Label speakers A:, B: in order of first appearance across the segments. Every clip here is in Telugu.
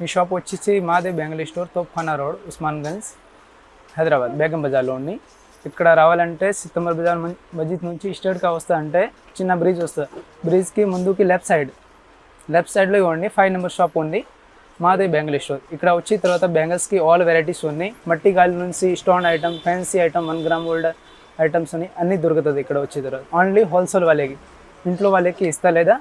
A: ఈ షాప్ వచ్చేసి మాదే బెంగళూరు స్టోర్ తోప్ఖానా రోడ్ ఉస్మాన్గంజ్ హైదరాబాద్ బేగం బజార్లో ఉంది. ఇక్కడ రావాలంటే సితంబర్ బజార్ మస్జిద్ నుంచి స్ట్రైట్గా వస్తా అంటే చిన్న బ్రిడ్జ్ వస్తుంది. బ్రిడ్జ్కి ముందుకి లెఫ్ట్ సైడ్లో ఇవ్వండి 5 నెంబర్ షాప్ ఉంది మాదే బెంగళూరు స్టోర్. ఇక్కడ వచ్చి తర్వాత బెంగల్స్కి ఆల్ వెరైటీస్ ఉన్నాయి. మట్టి గాలి నుంచి stone item, fancy item, 1 gram gold items అని అన్నీ దొరుకుతుంది ఇక్కడ వచ్చే తర్వాత. ఓన్లీ హోల్సేల్ వాళ్ళకి, ఇంట్లో వాళ్ళకి ఇస్తా లేదా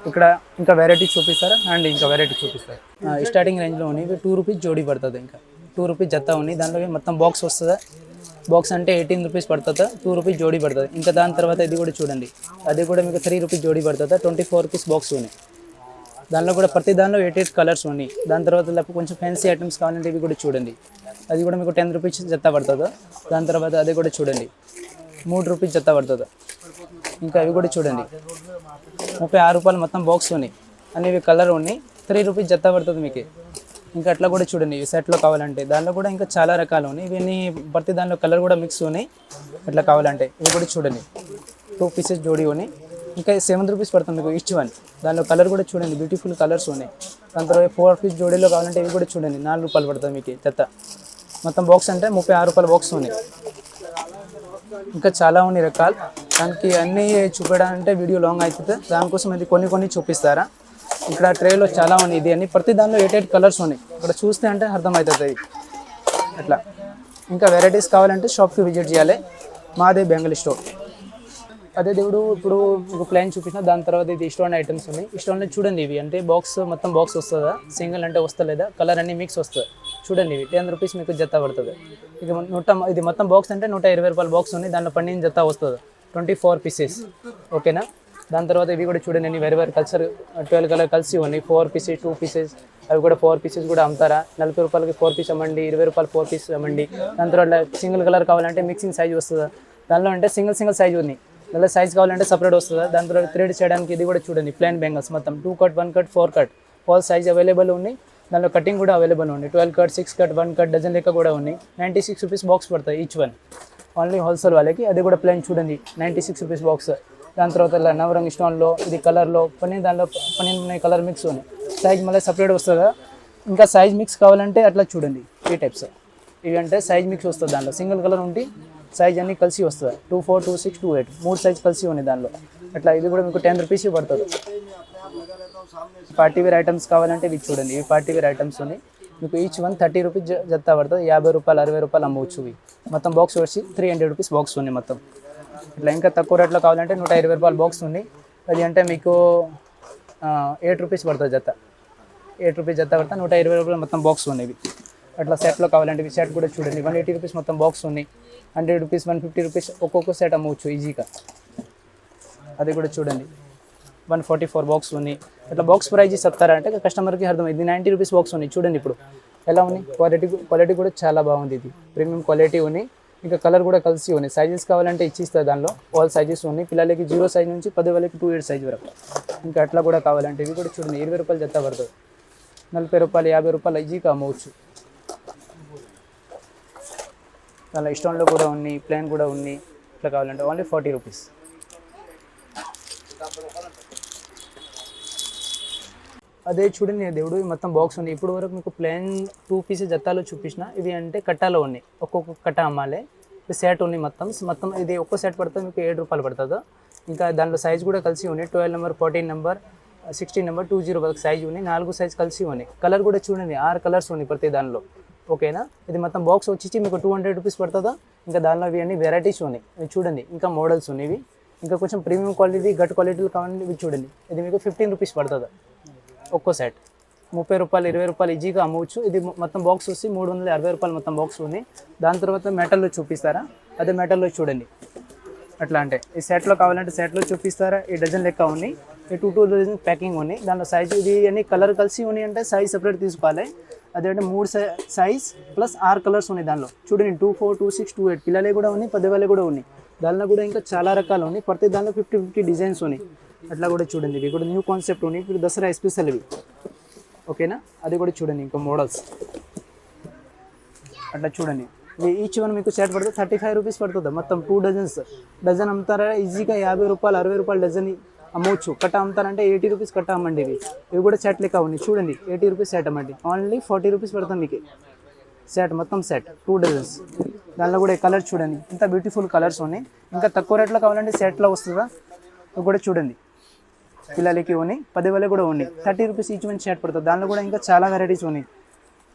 A: ఇక్కడ ఇంకా వెరైటీ చూపిస్తారా అండ్ ఇంకా వెరైటీ చూపిస్తారు. స్టార్టింగ్ రేంజ్లో ఉన్నాయి. ఇవి 2 రూపీస్ జోడీ పడుతుంది. ఇంకా 2 రూపీస్ జత్తా ఉన్నాయి. దాంట్లో మొత్తం బాక్స్ వస్తుందా, బాక్స్ అంటే 18 రూపీస్ పడుతుందా, 2 రూపీస్ జోడీ పడుతుంది. ఇంకా దాని తర్వాత ఇది కూడా చూడండి, అది కూడా మీకు 3 రూపీస్ జోడీ పడుతుందా, 24 రూపీస్ బాక్స్ ఉన్నాయి. దానిలో కూడా ప్రతి దానిలో 8 కలర్స్ ఉన్నాయి. దాని తర్వాత కొంచెం ఫ్యాన్సీ ఐటమ్స్ కావాలంటే ఇవి కూడా చూడండి, అది కూడా మీకు 10 రూపీస్ జత్తా పడుతుందా. దాని తర్వాత అది కూడా చూడండి 3 రూపీస్ జత్తా పడుతుందా. ఇంకా అవి కూడా చూడండి 36 రూపాయలు మొత్తం బాక్స్ ఉన్నాయి. అన్ని కలర్ ఉన్నాయి, 3 రూపీస్ జత్తా పడుతుంది మీకు. ఇంకా అట్లా కూడా చూడండి ఈ సెట్లో కావాలంటే దానిలో కూడా ఇంకా చాలా రకాలు ఉన్నాయి. ఇవన్నీ ప్రతి దానిలో కలర్ కూడా మిక్స్ ఉన్నాయి. అట్లా కావాలంటే ఇవి కూడా చూడండి 2 పీసెస్ జోడీ ఉన్నాయి. ఇంకా 7 రూపీస్ పడుతుంది మీకు ఈచ్ వన్. దానిలో కలర్ కూడా చూడండి, బ్యూటిఫుల్ కలర్స్ ఉన్నాయి. దాని తర్వాత 4 పీస్ జోడీలో కావాలంటే ఇవి కూడా చూడండి 4 రూపాయలు పడుతుంది మీకు జత్త. మొత్తం బాక్స్ అంటే 36 రూపాయల బాక్స్ ఉన్నాయి. ఇంకా చాలా ఉన్నాయి రకాలు. దానికి అన్నీ చూపించాలంటే వీడియో లాంగ్ అవుతుంది. దానికోసం ఇది కొన్ని చూపిస్తారా. ఇక్కడ ట్రేలో చాలా ఉన్నాయి. ఇది అన్ని ప్రతి దానిలో 8 కలర్స్ ఉన్నాయి. ఇక్కడ చూస్తే అంటే అర్థమవుతుంది అట్లా. ఇంకా వెరైటీస్ కావాలంటే షాప్కి విజిట్ చేయాలి. మాదే బెంగళూరు స్టోర్. అదే దేవుడు ఇప్పుడు మీకు ప్లాన్ చూపించిన దాని తర్వాత ఇది స్టోన్ ఐటమ్స్ ఉన్నాయి. స్టోన్లో చూడండి ఇవి అంటే బాక్స్ మొత్తం బాక్స్ వస్తుందా, సింగిల్ అంటే వస్తలేదా, కలర్ అన్ని మిక్స్ వస్తుంది. చూడండి ఇవి 10 రూపీస్ మీకు జత్తా పడుతుంది. ఇది మొత్తం బాక్స్ అంటే 120 రూపాయల బాక్స్ ఉంది. దాంట్లో 12 జత్తా వస్తుంది, 24 పీసెస్. ఓకేనా. దాని తర్వాత ఇవి కూడా చూడండి అన్ని వేరే కల్చర్ 12 కలర్ కలిసి ఉన్నాయి. 4 పీసెస్, 2 పీసెస్, అవి కూడా 4 పీసెస్ కూడా అమ్ముతారా. 40 రూపాయలకి 4 పీస్ అమ్మండి, 20 రూపాయలు 4 పీస్ అమ్మండి. దాని తర్వాత సింగిల్ కలర్ కావాలంటే మిక్సింగ్ సైజ్ వస్తుందా, దానిలో అంటే సింగిల్ సైజ్ ఉంది. దానిలో సైజ్ కావాలంటే సపరేట్ వస్తుందా. దాని తర్వాత థ్రెడ్ చేయడానికి ఇది కూడా చూడండి ప్లెయిన్ బెంగల్స్ మొత్తం 2 cut, 1 cut, 4 cut all size available ఉన్నాయి. దానిలో కటింగ్ కూడా అవైలబుల్ ఉంది. 12 కట్, 6 కట్, 1 కట్ డజన్ లెక్క కూడా ఉన్నాయి. 96 రూపీస్ బాక్స్ పడతాయి ఈచ్ వన్, ఓన్లీ హోల్సేల్ వాళ్ళకి. అది కూడా ప్లెయిన్ చూడండి 96 రూపీస్ బాక్స్. దాని తర్వాత నవరంగ్ స్టోన్లో ఇది కలర్లో దానిలో 12 కలర్ మిక్స్ ఉన్నాయి. సైజ్ మళ్ళీ సపరేట్ వస్తుందా. ఇంకా సైజ్ మిక్స్ కావాలంటే అట్లా చూడండి ఈ టైప్స్. ఇవి అంటే సైజ్ మిక్స్ వస్తుంది. దానిలో సింగిల్ కలర్ ఉండి సైజ్ అన్నీ కలిసి వస్తుంది. 24, 26, 28 3 సైజ్ కలిసి ఉన్నాయి దానిలో. అట్లా ఇది కూడా మీకు 10 రూపీస్ పడుతుంది. పార్టీ వేర్ ఐటమ్స్ కావాలంటే ఇవి చూడండి, ఇవి పార్టీ వేర్ ఐటమ్స్ ఉన్నాయి. మీకు ఈచ్ వన్ 30 రూపీస్ జత్తా పడుతుంది. 50 రూపాయలు, 60 రూపాయలు అమ్మవచ్చు. ఇవి మొత్తం బాక్స్ వచ్చి 300 రూపీస్ బాక్స్ ఉన్నాయి మొత్తం. ఇట్లా ఇంకా తక్కువ రేట్లో కావాలంటే 120 రూపాయల బాక్స్ ఉంది. అది అంటే మీకు 8 రూపీస్ పడుతుంది జత్తా. 8 రూపీస్ జత్తా పడితే 120 రూపాయలు మొత్తం బాక్స్ ఉన్నాయి. ఇవి అట్లా సెట్లో కావాలంటే ఇవి సెట్ కూడా చూడండి 180 రూపీస్ మొత్తం బాక్స్ ఉన్నాయి. 100 రూపీస్, 150 రూపీస్ ఒక్కొక్క సెట్ అమ్మవచ్చు ఈజీగా. అది కూడా చూడండి 144 బాక్స్ ఉన్నాయి. అట్లా బాక్స్ ప్రైజ్ చెప్తారా అంటే కస్టమర్కి అర్థమైంది. 90 రూపీస్ బాక్స్ ఉన్నాయి చూడండి. ఇప్పుడు ఎలా ఉంది క్వాలిటీ కూడా చాలా బాగుంది. ఇది ప్రీమియం క్వాలిటీ ఉన్నాయి. ఇంకా కలర్ కూడా కలిసి ఉన్నాయి. సైజెస్ కావాలంటే ఇచ్చిస్తారు. దానిలో ఆల్ సైజెస్ ఉన్నాయి. పిల్లలకి 0 సైజ్ నుంచి 10 వాళ్ళకి 2 సైజ్ వరకు. ఇంకా అట్లా కూడా కావాలంటే ఇవి కూడా చూడండి 20 రూపాయలు జత్తా పడుతుంది. 40 రూపాయలు, 50 రూపాయలు ఈజీగా అమ్మవచ్చు. దానిలో స్టోన్లో కూడా ఉన్నాయి, ప్లెయిన్ కూడా ఉన్నాయి. ఇట్లా కావాలంటే ఓన్లీ 40 రూపీస్. అదే చూడండి దేవుడు మొత్తం బాక్స్ ఉంది. ఇప్పుడు వరకు మీకు ప్లెయిన్ 2 పీసెస్ జత్తాలో చూపించిన. ఇవి అంటే కట్టాలో ఉన్నాయి, ఒక్కొక్క కట్ట అమ్మాలి. సెట్ ఉన్నాయి మొత్తం ఇది ఒక్కో సెట్ పడుతుంది మీకు 7 రూపాయలు పడుతుందో. ఇంకా దాంట్లో సైజ్ కూడా కలిసి ఉన్నాయి. 12 నెంబర్, 14 నెంబర్, 16 నెంబర్, 20 వరకు సైజ్ ఉన్నాయి. 4 సైజ్ కలిసి ఉన్నాయి. కలర్ కూడా చూడండి 6 కలర్స్ ఉన్నాయి ప్రతి దానిలో. ఓకేనా. ఇది మొత్తం బాక్స్ వచ్చి మీకు 200 రూపీస్ పడుతుందా. ఇంకా దానిలో ఇవి అన్ని వెరైటీస్ ఉన్నాయి. ఇవి చూడండి ఇంకా మోడల్స్ ఉన్నాయి. ఇవి ఇంకా కొంచెం ప్రీమియం క్వాలిటీ, గట్ క్వాలిటీలు కావాలంటే ఇవి చూడండి. ఇది మీకు 15 రూపీస్ పడుతుందా ఒక్కో సెట్. 30 రూపాయలు, 20 రూపాయలు ఈజీగా అమ్మవచ్చు. ఇది మొత్తం బాక్స్ వచ్చి 360 రూపాయలు మొత్తం బాక్స్ ఉంది. దాని తర్వాత మెటల్లో చూపిస్తారా. అదే మెటల్లో చూడండి అట్లా అంటే ఈ సెట్లో కావాలంటే సెట్లో చూపిస్తారా. ఈ డజన్ లెక్క ఉన్నాయి. ఈ 2 డజన్ ప్యాకింగ్ ఉన్నాయి. దానిలో సైజు ఇది అన్ని కలర్ కలిసి ఉన్నాయి అంటే సైజ్ సపరేట్ తీసుకోవాలి. అదేంటే 3 సైజ్ ప్లస్ 6 కలర్స్ ఉన్నాయి దానిలో. చూడండి 24, 26, 28 పిల్లలే కూడా ఉన్నాయి, 10 వాళ్ళే కూడా ఉన్నాయి. దానిలో కూడా ఇంకా చాలా రకాలు ఉన్నాయి. ప్రతి దానిలో 50 డిజైన్స్ ఉన్నాయి. అట్లా కూడా చూడండి. ఇవి కూడా న్యూ కాన్సెప్ట్ ఉన్నాయి. ఇప్పుడు దసరా ఎస్పెషల్ ఇవి. ఓకేనా. అది కూడా చూడండి ఇంకా మోడల్స్ అట్లా చూడండి. ఈచ్ వన్ మీకు సెట్ పడుతుంది 35 రూపీస్ పడుతుంది. మొత్తం 2 డజన్స్. డజన్ అమ్ముతారా ఈజీగా 50 రూపాయలు, 60 రూపాయలు డజన్ అమ్మవచ్చు. కట్ట అమ్ముతారంటే 80 రూపీస్ కట్ట అమ్మండి. ఇవి కూడా సెట్ లెక్క ఉన్నాయి చూడండి. 80 రూపీస్ సెట్ అమ్మండి. ఓన్లీ 40 రూపీస్ పడుతుంది మీకు సెట్, మొత్తం సెట్ 2 డజన్స్. దానిలో కూడా కలర్స్ చూడండి ఇంత బ్యూటిఫుల్ కలర్స్ ఉన్నాయి. ఇంకా తక్కువ రేట్లో కావాలంటే సెట్లో వస్తుందా, ఇవి కూడా చూడండి. పిల్లలకి ఉన్నాయి, 10 కూడా ఉన్నాయి. 30 రూపీస్ ఈచ్ వన్ షర్ట్ పడుతుంది. దానిలో కూడా ఇంకా చాలా వెరైటీస్ ఉన్నాయి.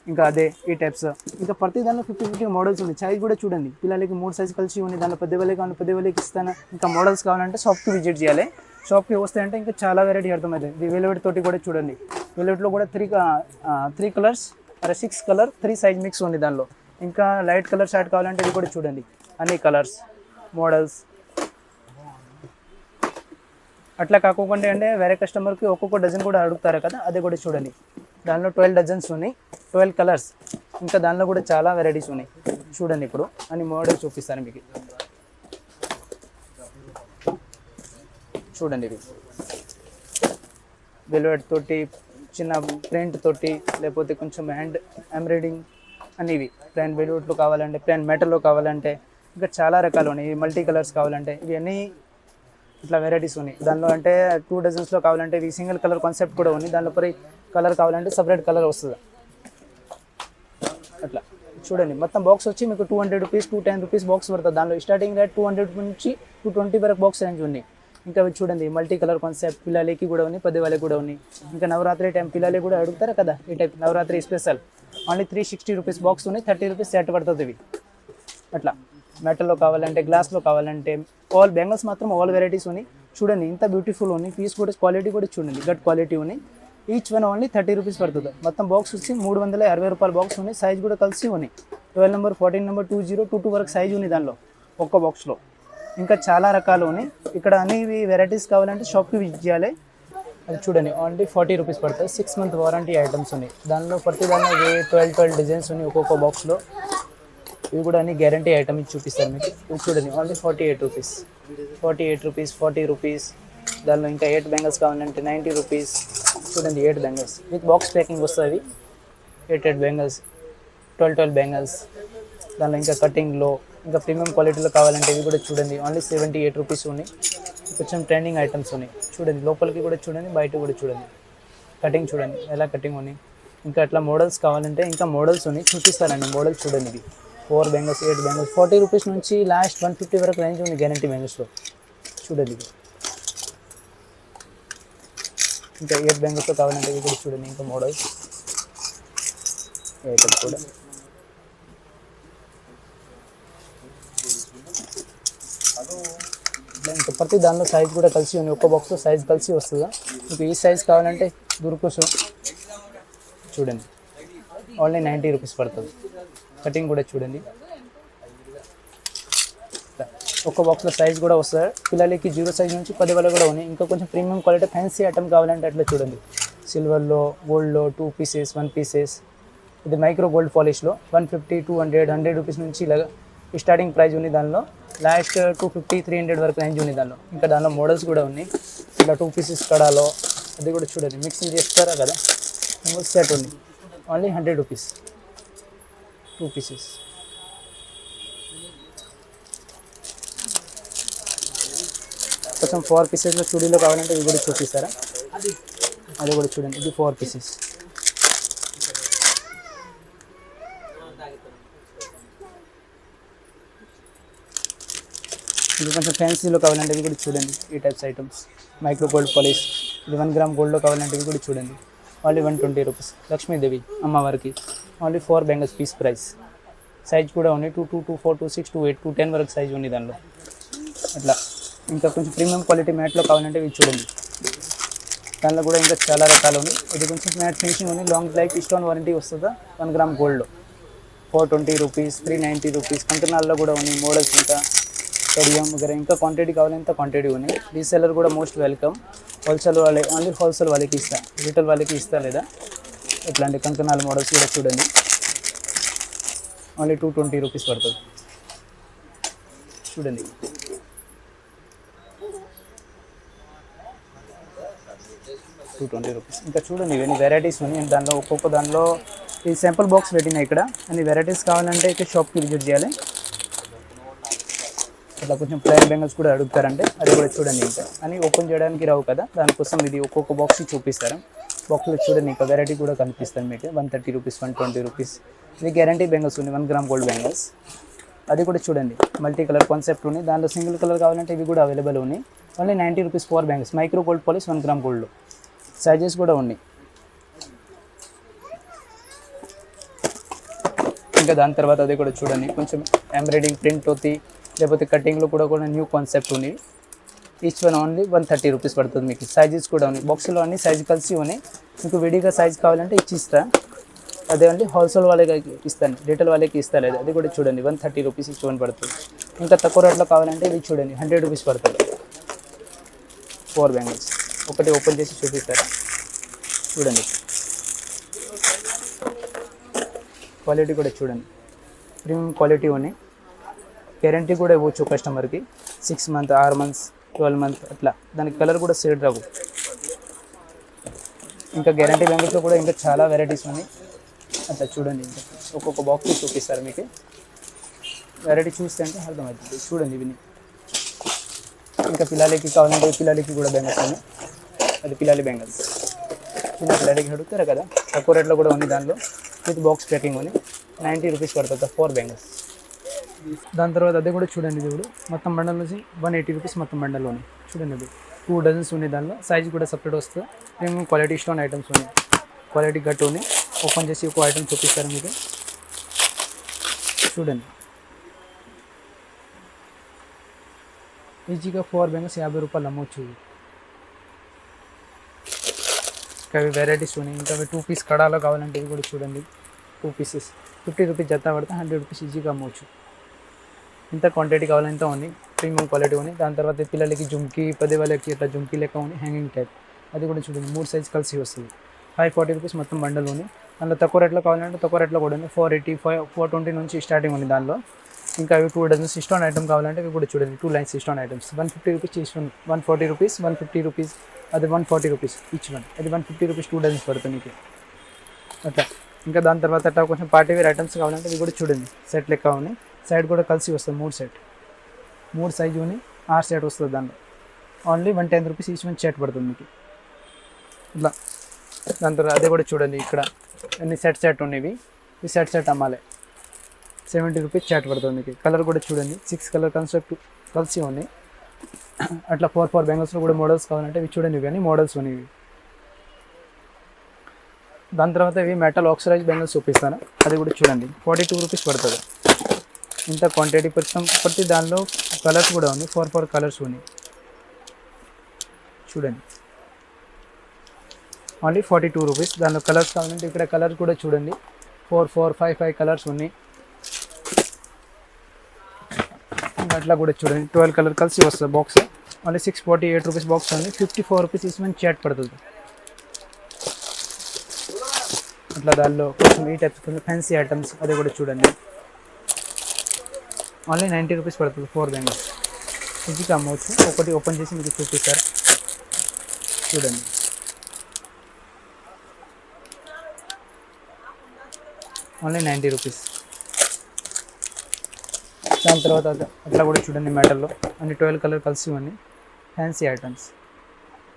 A: ఇంకా అదే ఈ టైప్స్ ఇంకా ప్రతి దానిలో 50 మోడల్స్ ఉన్నాయి. సైజ్ కూడా చూడండి, పిల్లలకి 3 సైజ్ కలిసి ఉన్నాయి. దానిలో 10 కావాలి, 10 ఇస్తాను. ఇంకా మోడల్స్ కావాలంటే షాప్కి విజిట్ చేయాలి. షాప్కి వస్తాయంటే ఇంకా చాలా వెరైటీ అర్థమవుతుంది. ఇది వెల్వెట్ తోటి కూడా చూడండి. వెల్వెట్లో కూడా 3 కలర్స్ 6 కలర్ 3 సైజ్ మిక్స్ ఉంది దానిలో. ఇంకా లైట్ కలర్ షర్ట్ కావాలంటే ఇది కూడా చూడండి. అన్ని కలర్స్ మోడల్స్ అట్లా కాకుండా అంటే వేరే కస్టమర్కి ఒక్కొక్క డజన్ కూడా అడుగుతారు కదా, అది కూడా చూడండి. దానిలో 12 డజన్స్ ఉన్నాయి, 12 కలర్స్. ఇంకా దానిలో కూడా చాలా వెరైటీస్ ఉన్నాయి చూడండి. ఇప్పుడు అన్ని మోడల్స్ చూపిస్తాను మీకు. చూడండి ఇది వెల్వెట్ తోటి, చిన్న ప్రింట్ తోటి, లేకపోతే కొంచెం హ్యాండ్ ఎంబ్రాయిడింగ్ అనేవి. ప్లెయిన్ వెల్వెట్లో కావాలంటే, ప్లెయిన్ మెటల్లో కావాలంటే, ఇంకా చాలా రకాలు ఉన్నాయి. మల్టీ కలర్స్ కావాలంటే ఇవన్నీ ఇట్లా వెరైటీస్ ఉన్నాయి. దానిలో అంటే 2 డజన్స్లో కావాలంటే ఇవి సింగిల్ కలర్ కాన్సెప్ట్ కూడా ఉంది. దానిలో పరి కలర్ కావాలంటే సపరేట్ కలర్ వస్తుంది. అట్లా చూడండి. మొత్తం బాక్స్ వచ్చి మీకు 200 రూపీస్ 210 రూపీస్ బాక్స్ పడుతుంది. దానిలో స్టార్టింగ్ రేట్ 200 నుంచి 220 వరకు బాక్స్ రేంజ్ ఉంది. ఇంకా చూడండి మల్టీ కలర్ కాన్సెప్ట్ పిల్లలకి కూడా ఉన్నాయి, 10 కూడా ఉన్నాయి. ఇంకా నవరాత్రి టైం పిల్లలకి కూడా అడుగుతారు కదా, ఈ type Navratri special only 360 rupees box ఉన్నాయి. 30 రూపీస్ సెట్ పడుతుంది ఇవి. అట్లా మెటల్లో కావాలంటే, గ్లాస్లో కావాలంటే, ఆల్ బెంగల్స్ మాత్రం ఆల్ వెరైటీస్ ఉన్నాయి చూడండి. ఇంత బ్యూటిఫుల్ ఉన్నాయి. పీస్ కూడా క్వాలిటీ కూడా చూడండి, గట్ క్వాలిటీ ఉన్నాయి. ఈచ్ వన్ ఓన్లీ 30 రూపీస్ పడుతుంది. మొత్తం బాక్స్ వచ్చి 360 రూపాయల బాక్స్ ఉన్నాయి. సైజ్ కూడా కలిసి ఉన్నాయి. 12 నెంబర్ 14 నెంబర్ 2022 వరకు సైజ్ ఉంది దానిలో ఒక్క బాక్స్లో. ఇంకా చాలా రకాలు ఉన్నాయి. ఇక్కడ అన్ని వెరైటీస్ కావాలంటే షాప్కి విజిట్ చేయాలి. అది చూడండి ఓన్లీ 40 రూపీస్ పడుతుంది. 6 మంత్ వారంటీ ఐటమ్స్ ఉన్నాయి. దానిలో ప్రతి దానిలో 12 డిజైన్స్ ఉన్నాయి ఒక్కొక్క బాక్స్లో. ఇవి కూడా అన్ని గ్యారంటీ ఐటమ్ ఇచ్చి చూపిస్తారు మీకు. ఇవి చూడండి ఓన్లీ 48 రూపీస్, 48 రూపీస్, 40 రూపీస్. దానిలో ఇంకా 8 బెంగల్స్ కావాలంటే 90 రూపీస్. చూడండి 8 బెంగల్స్ విత్ బాక్స్ ప్యాకింగ్ వస్తుంది. 8 బెంగల్స్, 12 బెంగల్స్. దానిలో ఇంకా కటింగ్లో, ఇంకా ప్రీమియం క్వాలిటీలో కావాలంటే ఇవి కూడా చూడండి ఓన్లీ 78 రూపీస్ ఉన్నాయి. కొంచెం ట్రెండింగ్ ఐటమ్స్ ఉన్నాయి చూడండి. లోపలికి కూడా చూడండి, బయట కూడా చూడండి. కటింగ్ చూడండి ఎలా కటింగ్ ఉన్నాయి. ఇంకా అట్లా మోడల్స్ కావాలంటే ఇంకా మోడల్స్ ఉన్నాయి, చూపిస్తారండి. మోడల్స్ చూడండి. ఇవి 4 బెంగల్స్, 8 బెంగల్స్, 40 రూపీస్ నుంచి లాస్ట్ 150 వరకు రేంజ్ ఉంది గ్యారంటీ బెంగల్స్లో చూడండి. ఇంకా 8 బెంగల్స్లో కావాలంటే ఇవి కూడా చూడండి. ఇంకా మోడల్స్ ఐటమ్ కూడా ఇంకా ప్రతి దానిలో సైజ్ కూడా కలిసి ఉంది. ఒక్క బాక్స్లో సైజ్ కలిసి వస్తుందా. మీకు ఈ సైజ్ కావాలంటే దొరకచ్చు చూడండి. ఓన్లీ 90 రూపీస్ పడుతుంది. కటింగ్ కూడా చూడండి. ఒక్క బాక్స్లో సైజ్ కూడా వస్తుంది. పిల్లలకి 0 సైజ్ నుంచి 10 కూడా ఉన్నాయి. ఇంకా కొంచెం ప్రీమియం క్వాలిటీ ఫ్యాన్సీ ఐటమ్ కావాలంటే అట్లా చూడండి. సిల్వర్లో, గోల్డ్లో 2 పీసెస్, 1 పీసెస్. ఇది మైక్రో గోల్డ్ పాలిష్లో 150, 200, 100 రూపీస్ నుంచి ఇలాగా స్టార్టింగ్ ప్రైస్ ఉంది. దానిలో లాస్ట్ 250, 300 వరకు రేంజ్ ఉంది దానిలో. ఇంకా దానిలో మోడల్స్ కూడా ఉన్నాయి. ఇట్లా 2 పీసెస్ కడాలో అది కూడా చూడండి. మిక్సింగ్ చేస్తారా కదా, సెట్ ఉంది. Only 100 rupees 2 pieces. కొంచెం 4 పీసెస్లో చూడీలో కావాలంటే ఇవి కూడా చూపిస్తారా, అది కూడా చూడండి. ఇది 4 పీసెస్. ఇది కొంచెం ఫ్యాన్సీలో కావాలంటే ఇవి కూడా చూడండి. ఈ types items micro gold polish. ఇది 1 గ్రామ్ గోల్డ్లో కావాలంటే ఇవి కూడా చూడండి. Only 120 rupees. లక్ష్మీదేవి అమ్మవారికి only 4 bangles piece price. Size కూడా ఉంది 2, 2, 2, 4, 2, 6, 2, 8, 2, 10 వరకు సైజ్ ఉంది దానిలో. అట్లా ఇంకా కొంచెం ప్రీమియం క్వాలిటీ మ్యాట్లో కావాలంటే ఇవి చూడండి. దానిలో కూడా ఇంకా చాలా రకాలు ఉన్నాయి. ఇది కొంచెం మ్యాట్ ఫినిషింగ్ ఉంది. లాంగ్ లైఫ్ స్టోన్ వారంటీ వస్తుందా 1 గ్రామ్ గోల్డ్లో 420 రూపీస్, 390 రూపీస్. కంకనాల్లో కూడా ఉన్నాయి మోడల్స్. ఇంకా స్టేడియం వగైరా ఇంకా క్వాంటిటీ కావాలంటే క్వాంటిటీ ఉన్నాయి. రీసెల్లర్ కూడా మోస్ట్ వెల్కమ్. హోల్సేల్ వాళ్ళే ఓన్లీ హోల్సేల్ వాళ్ళకి ఇస్తా, రిటైల్ వాళ్ళకి ఇస్తా లేదా. ఇట్లాంటి కంకనాల మోడల్స్ కూడా చూడండి. ఓన్లీ 220 రూపీస్ పడుతుంది చూడండి. రూపీస్. ఇంకా చూడండి ఇవన్నీ వెరైటీస్ ఉన్నాయి. దానిలో ఒక్కొక్క దానిలో ఈ శాంపుల్ బాక్స్ పెట్టినా ఇక్కడ. అన్ని వెరైటీస్ కావాలంటే ఇక్కడ షాప్కి విజిట్ చేయాలి. అట్లా కొంచెం ప్లెయిన్ బెంగల్స్ కూడా అడుగుతారంటే అది కూడా చూడండి. ఇంకా అని ఓపెన్ చేయడానికి రావు కదా, దానికోసం ఇది ఒక్కొక్క బాక్స్ చూపిస్తారు. బాక్స్లో చూడండి ఇంకా వెరైటీ కూడా కనిపిస్తుంది మీకు. 130 రూపీస్, 120 రూపీస్. ఇది గ్యారంటీ బెంగల్స్ ఉంది, 1 గ్రామ్ గోల్డ్ బెంగల్స్. అది కూడా చూడండి మల్టీ కలర్ కాన్సెప్ట్ ఉంది. దాంట్లో సింగిల్ కలర్ కావాలంటే ఇవి కూడా అవైలబుల్ ఉన్నాయి. Only 90 rupees 4 bangles. Micro gold polish 1 gram గోల్డ్లో సైజెస్ కూడా ఉన్నాయి. ఇంకా దాని తర్వాత అది కూడా చూడండి కొంచెం ఎంబ్రాయిడింగ్ ప్రింట్ అవుతాయి, లేకపోతే కటింగ్లో కూడా న్యూ కాన్సెప్ట్ ఉన్నాయి. ఈచ్ వన్ ఓన్లీ 130 రూపీస్ పడుతుంది మీకు. సైజెస్ కూడా ఉన్నాయి, బాక్స్లో అన్ని సైజు కలిసి ఉన్నాయి. మీకు విడిగా సైజ్ కావాలంటే ఇస్తా. అదే అండి హోల్సేల్ వాళ్ళకి ఇస్తాను, రిటైల్ వాళ్ళకి ఇస్తలేదు. అది కూడా చూడండి 130 రూపీస్ ఈచ్ వన్ పడుతుంది. ఇంకా తక్కువ రేట్లో కావాలంటే ఇవి చూడండి 100 రూపీస్ పడుతుంది. 4 బ్యాంగిల్స్. ఒకటి ఓపెన్ చేసి చూపిస్తారా చూడండి. క్వాలిటీ కూడా చూడండి, ప్రీమియం క్వాలిటీ ఉన్నాయి. గ్యారంటీ కూడా ఇవ్వచ్చు కస్టమర్కి. 6 మంత్, 6 మంత్స్, 12 మంత్ అట్లా. దానికి కలర్ కూడా షేడ్ రావు. ఇంకా గ్యారంటీ బ్యాంగిల్స్లో కూడా ఇంకా చాలా వెరైటీస్ ఉన్నాయి. అట్లా చూడండి, ఇంకా ఒక్కొక్క బాక్స్ చూపిస్తారు మీకు. వెరైటీ చూస్తే అంటే అర్థమవుతుంది. చూడండి ఇవి. ఇంకా పిల్లలకి కావాలంటే పిల్లలకి కూడా బ్యాంగిల్స్ ఉన్నాయి. అది పిల్లలి బ్యాంగిల్స్. చిన్న పిల్లలకి అడుగుతారు కదా, తక్కువ రేట్లో కూడా ఉంది. దానిలో విత్ బాక్స్ ప్యాకింగ్ ఉంది. 90 రూపీస్ పడుతుంది 4 బ్యాంగిల్స్. దాని తర్వాత అది కూడా చూడండి. ఇది కూడా మొత్తం బండల్ నుంచి 180 రూపీస్ మొత్తం బండల్లోని చూడండి. అది 2 డజన్స్ ఉన్నాయి. దానిలో సైజ్ కూడా సపరేట్ వస్తుంది. మేము క్వాలిటీ స్టోన్ ఐటమ్స్ ఉన్నాయి, క్వాలిటీ గట్టు ఉన్నాయి. ఓపెన్ చేసి ఒక ఐటమ్ చూపిస్తారు మీకు. చూడండి ఈజీగా 4 బ్యాంగిల్స్ 50 రూపాయలు అమ్మవచ్చు. ఇంకా అవి వెరైటీస్ ఉన్నాయి. ఇంకా అవి 2 పీస్ కడాలో కావాలంటే ఇవి కూడా చూడండి. 2 పీసెస్ 50 రూపీస్ జత పడితే 100 రూపీస్ ఈజీగా అమ్మవచ్చు. ఇంత క్వాంటిటీ కావాలంటే ఉంది, ప్రీమియం క్వాలిటీ ఉంది. దాని తర్వాత పిల్లలకి జుమ్కి, 10 వాళ్ళకి ఇట్లా జుమ్కి లెక్క ఉంది, హ్యాంగింగ్ టైప్. అది కూడా చూడండి 3 సైజ్ కలిసి వస్తుంది. 540 రూపీస్ మొత్తం బండల్ ఉంది. దానిలో తక్కువ రేట్లో కావాలంటే తక్కువ రేట్లో కూడా ఉంది. 480, 420 నుంచి స్టార్టింగ్ ఉంది దానిలో. ఇంకా అవి 2 డజన్స్ స్టోన్ ఐటమ్ కావాలంటే ఇవి కూడా చూడండి. 2 lines stone items 150 rupees each one. 140 rupees, 150 rupees. అది 140 రూపీస్ ఈచ్ వన్. అది 150 రూపీస్ 2 డజన్స్ పడుతుంది మీకు అట్లా. ఇంకా దాని తర్వాత అట్లా కొంచెం పార్టీ వేర్ ఐటమ్స్ కావాలంటే ఇవి కూడా చూడండి సెట్ లెక్క ఉన్నాయి. సైడ్ కూడా కలిసి వస్తుంది 3 సెట్. 3 సైజు ఉన్నాయి, 6 సెట్ వస్తుంది దానిలో. Only 110 rupees each one set పడుతుంది మీకు ఇట్లా. దాని తర్వాత అదే కూడా చూడండి ఇక్కడ అన్ని సెట్ ఉన్నవి. ఈ సెట్ అమ్మాలి. 70 రూపీస్ చాట్ పడుతుంది మీకు. కలర్ కూడా చూడండి 6 కలర్ కాన్సెప్ట్ కలిసి ఉన్నాయి. అట్లా 4 బ్యాంగిల్స్లో కూడా మోడల్స్ కావాలంటే ఇవి చూడండి. ఇవి కానీ మోడల్స్ ఉన్నాయి. దాని తర్వాత ఇవి మెటల్ ఆక్సిడైజ్ బ్యాంగిల్స్ చూపిస్తాను. అది కూడా చూడండి 42 రూపీస్ పడుతుంది. ఇంత క్వాంటిటీ ప్రతి దానిలో కలర్స్ కూడా ఉంది. 4 కలర్స్ ఉన్నాయి చూడండి. Only 42 rupees. దానిలో కలర్స్ కావాలంటే ఇక్కడ కలర్ కూడా చూడండి 4, 5 కలర్స్ ఉన్నాయి. అట్లా కూడా చూడండి 12 కలర్ కలిసి వస్తుంది బాక్స్. ఓన్లీ 648 రూపీస్ బాక్స్ ఉంది. 54 రూపీస్ ఈచ్ వన్ చాట్ పడుతుంది అట్లా. దానిలో కొంచెం ఈ టైప్స్ కొంచెం ఫ్యాన్సీ ఐటమ్స్ అది కూడా చూడండి. ఓన్లీ 90 రూపీస్ పడుతుంది 4 బ్యాంగిల్స్. ఈజీగా అమ్మవచ్చు. ఒకటి ఓపెన్ చేసి మీకు చూపిస్తారు చూడండి. Only 90 rupees. దాని తర్వాత అట్లా కూడా చూడండి మెటల్లో అన్ని 12 కలర్ కలిసి ఉన్నాయి ఫ్యాన్సీ ఐటమ్స్.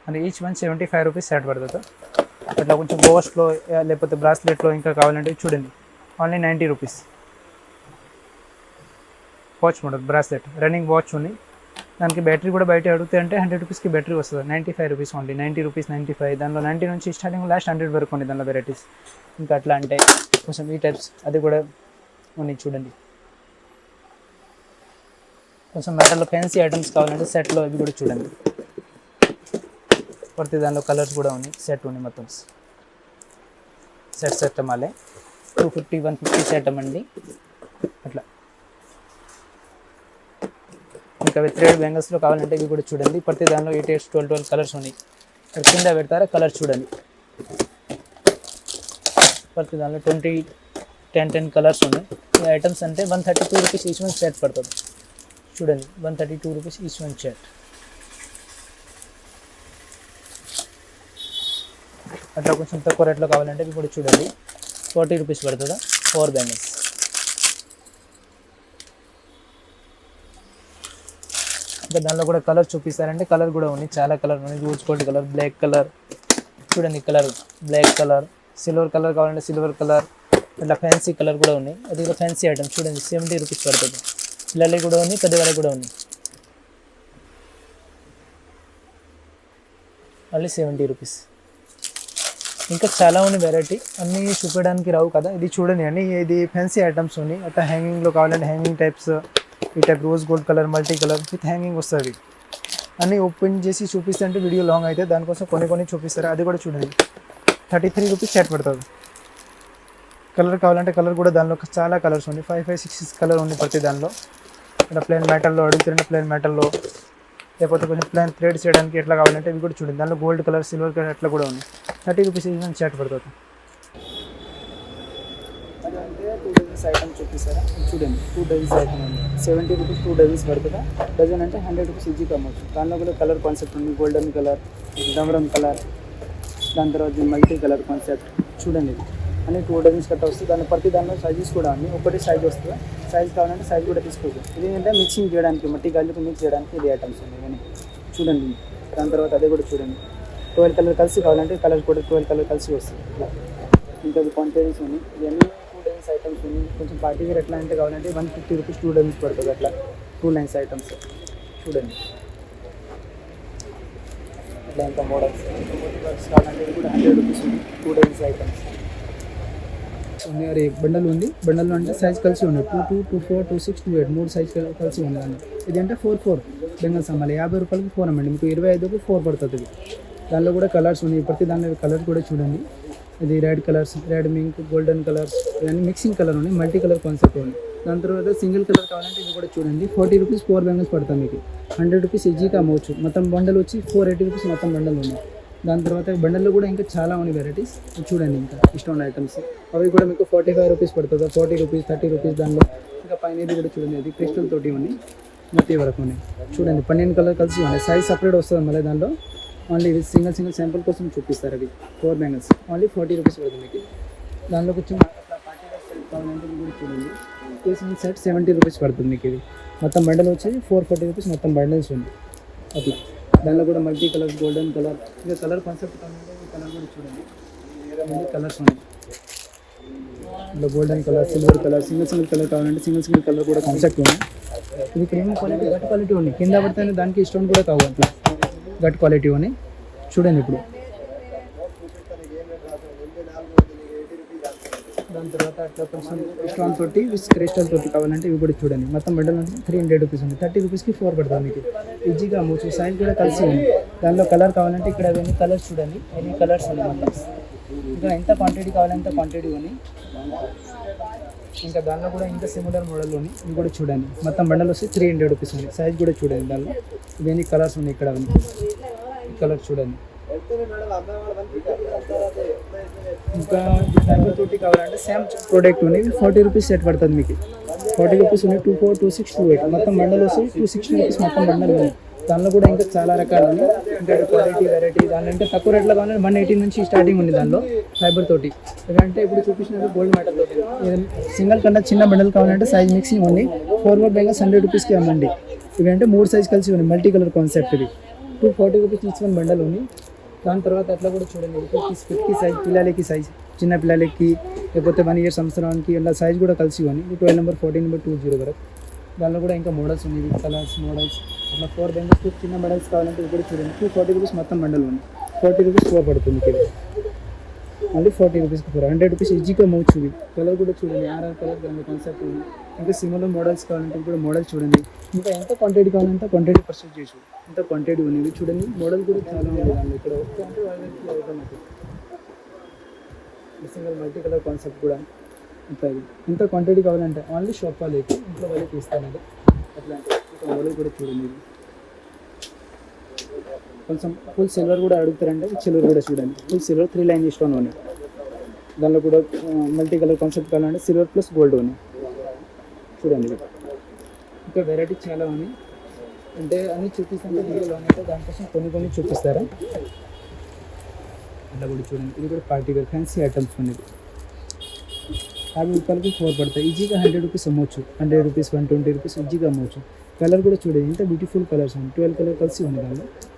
A: అది ఈచ్ వన్ 75 రూపీస్ సెట్ పడుతుంది. అట్లా కొంచెం గోస్ట్లో లేకపోతే బ్రాస్లెట్లో ఇంకా కావాలంటే చూడండి only 90 rupees. Watch model bracelet running watch ఉంది. దానికి బ్యాటరీ కూడా బయట అడిగితే అంటే 100 రూపీస్కి బ్యాటరీ వస్తుంది. 95 రూపీస్ ఓన్లీ. 90 రూపీస్, 95. దానిలో 90 నుంచి స్టార్టింగ్ లాస్ట్ 100 వరకు ఉంది దానిలో వెరైటీస్. ఇంకా అట్లా అంటే కొంచెం ఈ టైప్స్ అది కూడా ఉన్నాయి చూడండి. కొంచెం మెటల్లో ఫ్యాన్సీ ఐటమ్స్ కావాలంటే సెట్లో ఇవి కూడా చూడండి. ప్రతి దానిలో కలర్స్ కూడా ఉన్నాయి. సెట్ ఉన్నాయి మొత్తం సెట్ అమ్మాలి. 250, 150 సెట్ అమ్మండి అట్లా. ఇంకా థ్రెడ్ బ్యాంగిల్స్లో కావాలంటే ఇవి కూడా చూడండి. ప్రతి దానిలో 8, 12 కలర్స్ ఉన్నాయి. ఇక్కడ కింద పెడతారా కలర్స్ చూడండి. ప్రతి దానిలో 20, 10 కలర్స్ ఉన్నాయి. ఈ ఐటమ్స్ అంటే 132 రూపీస్ ఈచ్ వన్ సెట్ పడుతుంది చూడండి. 132 రూపీస్ ఈచ్ వన్ సెట్. అట్లా కొంచెం తక్కువ రేట్లో కావాలంటే ఇవి కూడా చూడండి 40 రూపీస్ పడుతుందా 4 బ్యాంగిల్స్. ఇంకా దానిలో కూడా కలర్ చూపిస్తారంటే కలర్ కూడా ఉంది, చాలా కలర్ ఉంది. Rose gold colour, black colour, చూడండి colour black colour, silver colour కావాలంటే సిల్వర్ కలర్, ఇట్లా ఫ్యాన్సీ కలర్ కూడా ఉన్నాయి. అది కూడా ఫ్యాన్సీ ఐటమ్ చూడండి, 70 రూపీస్ పడుతుంది. పిల్లలకి కూడా ఉంది, పెద్దవాళ్ళకి కూడా ఉంది. మళ్ళీ 70 రూపీస్. ఇంకా చాలా ఉన్నాయి వెరైటీ, అన్నీ చూపించడానికి రావు కదా. ఇది చూడండి అండి, ఇది ఫ్యాన్సీ ఐటమ్స్ ఉన్నాయి. అట్లా హ్యాంగింగ్లో కావాలంటే హ్యాంగింగ్ టైప్స్, ఈ type rose gold colour, multi colour with hanging వస్తుంది. అన్నీ ఓపెన్ చేసి చూపిస్తే అంటే వీడియో లాంగ్ అయితే, దానికోసం కొన్ని చూపిస్తారు. అది కూడా చూడండి, 33 రూపీస్ సెట్ పడుతుంది. కలర్ కావాలంటే కలర్ కూడా దానిలో చాలా కలర్స్ ఉన్నాయి, 5, 6 కలర్ ఉంది ప్రతి దానిలో. ఇట్లా ప్లెయిన్ మెటల్లో అడుగుతుంటే ప్లెయిన్ మెటల్లో, లేకపోతే కొంచెం ప్లెయిన్ థ్రెడ్ చేయడానికి ఎట్లా కావాలంటే ఇవి కూడా చూడండి. దానిలో గోల్డ్ కలర్, సిల్వర్ కలర్ అట్లా కూడా ఉంది. 30 రూపీస్ సెట్ పడుతుంది. అదంటే 2 డజన్స్ ఐటమ్ చూపిస్తారా, చూడండి 2 డజన్స్ ఐటమ్ ఉంది. 70 రూపీస్ 2 డజన్స్ పడుతుందా. డజన్ అంటే 100 రూపీస్ ఈజీగా అమ్మవచ్చు. దానిలో కూడా కలర్ కాన్సెప్ట్ ఉంది, గోల్డెన్ కలర్, డమరం కలర్, దాని తర్వాత మల్టీ కలర్ కాన్సెప్ట్ చూడండి. అన్ని 2 డజన్స్ కట్ట వస్తుంది. దాని ప్రతి దానిలో సైజెస్ కూడా అన్ని ఒకటి సైజ్ వస్తుంది. సైజ్ కావాలంటే సైజ్ కూడా తీసుకోవచ్చు. ఇది ఏంటంటే మిక్సింగ్ చేయడానికి, మట్టి గాలికి మిక్స్ చేయడానికి ఇది ఐటమ్స్ ఉన్నాయి ఇవన్నీ చూడండి. దాని తర్వాత అదే కూడా చూడండి, 12 కలర్ కలిసి కావాలంటే కలర్ కూడా 12 కలర్ కలిసి వస్తుంది. ఇంకా క్వాంటిటీస్ ఉన్నాయి. ఇవన్నీ 2 డజన్స్ ఐటమ్స్ ఉన్నాయి. కొంచెం పార్టీ వేర్ ఎట్లా అంటే కావాలంటే 150 రూపీస్ 2 డజన్స్ పడుతుంది. అట్లా 2 లైన్స్ ఐటమ్స్ చూడండి. ఇట్లా ఇంకా మోడల్స్ కావాలంటే ఇది కూడా 100 రూపీస్ ఉంది. 2 డజన్స్ ఐటమ్స్ ఉన్నాయి. అరే బండల్ ఉంది, బండల్లో అంటే సైజ్ కలిసి ఉన్నాయి. 22, 24, 26, 28 3 సైజ్ కలిసి ఉన్నాయి. ఇది అంటే 4 బెంగల్స్ అమ్మాలి. 50 రూపాయలకి 4 అమ్మండి, మీకు 25కి 4 పడుతుంది. ఇది దానిలో కూడా కలర్స్ ఉన్నాయి. ప్రతి దానిలో కలర్ కూడా చూడండి. ఇది red colours, red mink, golden colours, ఇవన్నీ మిక్సింగ్ కలర్ ఉన్నాయి. మల్టీ కలర్ కాన్సెప్ట్ ఉంది. దాని తర్వాత సింగిల్ కలర్ కావాలంటే ఇది కూడా చూడండి, 40 రూపీస్ 4 బెంగల్స్ పడతాయి. మీకు 100 రూపీస్ ఈజీగా అమ్మవచ్చు. మొత్తం బండల్ వచ్చి 480 రూపీస్ మొత్తం బండల్ ఉన్నాయి. దాని తర్వాత బండల్లో కూడా ఇంకా చాలా ఉన్నాయి వెరైటీస్ చూడండి. ఇంకా ఇష్టం ఉన్న ఐటమ్స్ అవి కూడా మీకు 45 రూపీస్ పడుతుంది, 40 రూపీస్, 30 రూపీస్. దానిలో ఇంకా పైన ఇది కూడా చూడండి, అది క్రిస్టల్ తోటి ఉన్నాయి. మొత్తం వరకు ఉన్నాయి చూడండి. 12 కలర్ కలిసి ఉన్నాయి. సైజ్ సపరేట్ వస్తుంది మళ్ళీ దానిలో. ఓన్లీ ఇది సింగిల్ శాంపుల్ కోసం చూపిస్తారు. అవి 4 బ్యాంగిల్స్ ఓన్లీ 40 రూపీస్ పడుతుంది మీకు. దానిలోకి వచ్చి పార్టీ వేర్ సెట్ కావాలంటే ఇది కూడా చూడండి, కేసింగ్ సెట్ 70 రూపీస్ పడుతుంది మీకు. ఇది మొత్తం బండల్ వచ్చి 440 రూపీస్ మొత్తం బండల్స్ ఉంది. అట్లా దానిలో కూడా మల్టీ కలర్, గోల్డెన్ కలర్, ఇంకా కలర్ కాన్సెప్ట్ కావాలంటే ఈ కలర్ కూడా చూడండి. అన్ని కలర్స్ ఉన్నాయి. ఇలా golden colour, silver colour, single colour కావాలంటే సింగిల్ కలర్ కూడా కాన్సెప్ట్ ఉంది. ఇది ప్రీమియం క్వాలిటీ, గట్ క్వాలిటీ ఉంది. కింద పడితే దానికి స్టోన్ కూడా కావు, అట్లా గట్ క్వాలిటీ ఉన్నాయి చూడండి. ఇప్పుడు దాని తర్వాత అట్లా కొంచెం స్టోన్ తోటి క్రిస్టల్ తోటి కావాలంటే ఇవి కూడా చూడండి. మొత్తం బండల్ అంటే 300 రూపీస్ ఉంది. 30 రూపీస్కి 4 పడుతుంది మీకు. ఈజీగా అమ్మవచ్చు. సైజ్ కూడా కలిసి ఉంది. దానిలో కలర్ కావాలంటే ఇక్కడ అవన్నీ కలర్స్ చూడండి, ఎన్ని కలర్స్ ఉన్నాయి మొత్తం. ఇంకా ఎంత క్వాంటిటీ కావాలంటే క్వాంటిటీ ఉన్నాయి. ఇంకా దానిలో కూడా ఇంకా సిమిలర్ మోడల్ ఉన్నాయి. ఇవి కూడా చూడండి. మొత్తం బండల్ వస్తే 300 రూపీస్ ఉంది. సైజ్ కూడా చూడండి. దానిలో ఇవన్నీ కలర్స్ ఉన్నాయి. ఇక్కడ కలర్ చూడండి. ఇంకా ఫైబర్ తోటి కావాలంటే సేమ్ ప్రోడక్ట్ ఉంది. 40 రూపీస్ సెట్ పడుతుంది మీకు. 40 రూపీస్ ఉన్నాయి. 24, 26, 28 మొత్తం బండల్ వస్తే 260 రూపీస్ మొత్తం బండల్ ఉంది. దానిలో కూడా ఇంకా చాలా రకాలు ఉన్నాయి. ఇంకా క్వాలిటీ వెరైటీ దానిలో అంటే తక్కువ రేట్లో కావాలంటే 180 నుంచి స్టార్టింగ్ ఉంది దానిలో ఫైబర్ తోటి. ఎందుకంటే ఇప్పుడు చూపించినట్టు గోల్డ్ మెటల్ తోటి. సింగిల్ కన్నా చిన్న బండల్ కావాలంటే సైజ్ మిక్సింగ్ ఉంది. 4 బెంగల్స్ 100 రూపీస్కి అమ్మండి. ఇవంటే 3 సైజ్ కలిసి ఉన్నాయి. మల్టీ కలర్ కాన్సెప్ట్ ఇది. 240 రూపీస్ తీసుకొని బండల్ ఉంది. దాని తర్వాత అట్లా కూడా చూడండి, 50 సైజ్, పిల్లలకి సైజ్, చిన్న పిల్లలకి లేకపోతే 1 ఇయర్ సంవత్సరానికి ఇలా సైజ్ కూడా కలిసి ఇవ్వండి. 12 నెంబర్ 14 నెంబర్ 20 వరకు. దానిలో కూడా ఇంకా మోడల్స్ ఉన్నాయి, కలర్స్ మోడల్స్. అట్లా 4 బెంగల్స్ చిన్న బండల్స్ కావాలంటే ఇది కూడా చూడండి. 240 రూపీస్ మొత్తం బండల్ ఉంది. 40 రూపీస్ 4 పడుతుంది ఇది. మళ్ళీ 40 రూపీస్కి 4, 100 రూపీస్ ఈజీగా మౌచ్. ఇది కలర్ కూడా చూడండి, RR కలర్ దాని కాన్సెప్ట్ ఉంది. ఇంకా సిమిలర్ మోడల్స్ కావాలంటే కూడా మోడల్స్ చూడండి. ఇంకా ఎంత క్వాంటిటీ కావాలంటే క్వాంటిటీ పర్చేజ్ చేసి ఎంత క్వాంటిటీ ఉంది చూడండి. మోడల్ కూడా చాలా ఉంది దానిలో. ఇక్కడ ఓకే అంటే వాళ్ళకి సింగిల్ మల్టీ కలర్ కాన్సెప్ట్ కూడా ఉంటుంది. ఎంత క్వాంటిటీ కావాలంటే ఓన్లీ షాప్ వాళ్ళకి, ఇంట్లో వాళ్ళకి ఇస్తాను. అది అట్లాంటి ఇంకా మోడల్ కూడా చూడండి. ఇది కొంచెం ఫుల్ సిల్వర్ కూడా అడుగుతారంటే సిల్వర్ కూడా చూడండి. ఫుల్ సిల్వర్ 3 లైన్ స్టోన్ ఉన్నాయి. దానిలో కూడా మల్టీ కలర్ కాన్సెప్ట్ కావాలంటే సిల్వర్ ప్లస్ గోల్డ్ ఉన్నాయి చూడండి. ఇంకా వెరైటీ చాలా ఉన్నాయి. అంటే అన్నీ చూపిస్తుంటే వీడియోలో అంటే దానికోసం కొన్ని చూపిస్తారా. అట్లా కూడా చూడండి. ఇది కూడా పార్టీ వేర్ ఫ్యాన్సీ ఐటమ్స్ ఉన్నాయి. 50 రూపాయలకి 4 పడతాయి. ఈజీగా 100 రూపీస్ అమ్మవచ్చు. 100 రూపీస్, 120 రూపీస్ ఈజీగా అమ్మవచ్చు. కలర్ కూడా చూడండి ఎంత బ్యూటిఫుల్ కలర్స్ అండి 12 కలర్ కలిసి ఉంది దానిలో